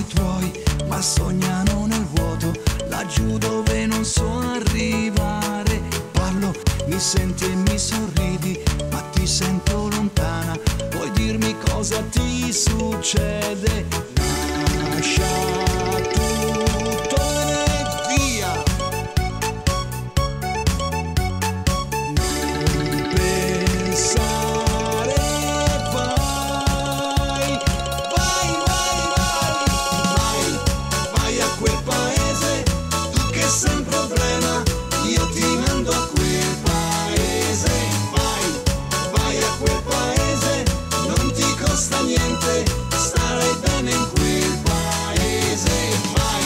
occhi tuoi, ma sognano nel vuoto, laggiù dove non so arrivare. Parlo, mi senti e mi sorridi, ma ti sento lontana. Vuoi dirmi cosa ti succede? Lascia tutto e via. Non pensare, vai, vai, vai, vai, vai a quel paese, tu che sei un problema, io ti mando a quel paese. Vai, vai a quel paese, non ti costa niente, starai bene in quel paese. Vai,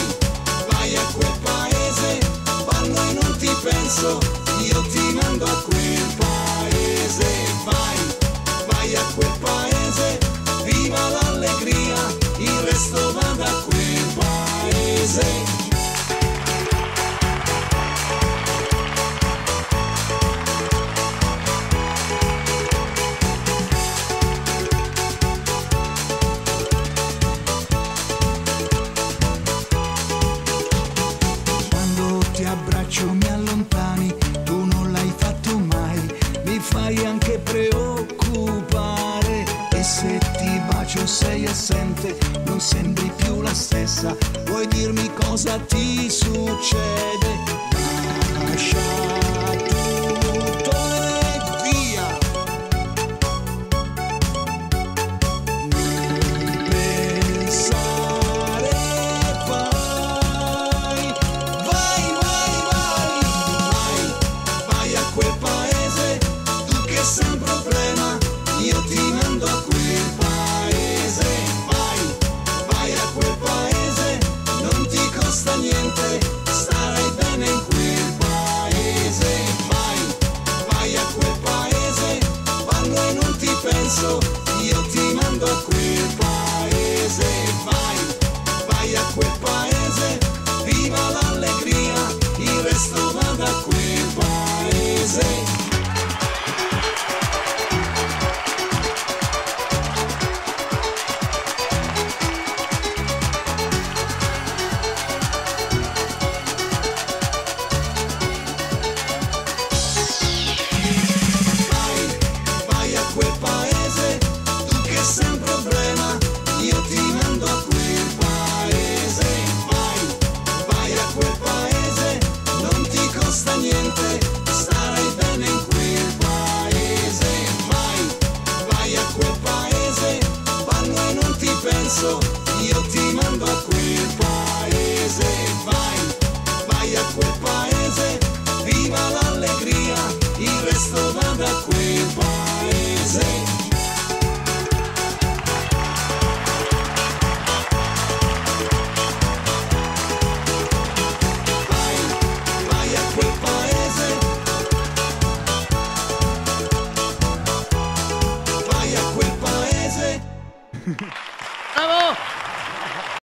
vai a quel paese, quando non ti penso, io ti mando a quel paese. Vai, vai a quel paese, viva l'allegria, il resto vada a quel paese. Ti abbraccio, mi allontani, tu non l'hai fatto mai, mi fai anche preoccupare. E se ti bacio sei assente, non sembri più la stessa, vuoi dirmi cosa ti succede? Lascia tutto e via. Non pensare, vai, vai, vai a quel paese, tu che sei un problema, io ti mando a quel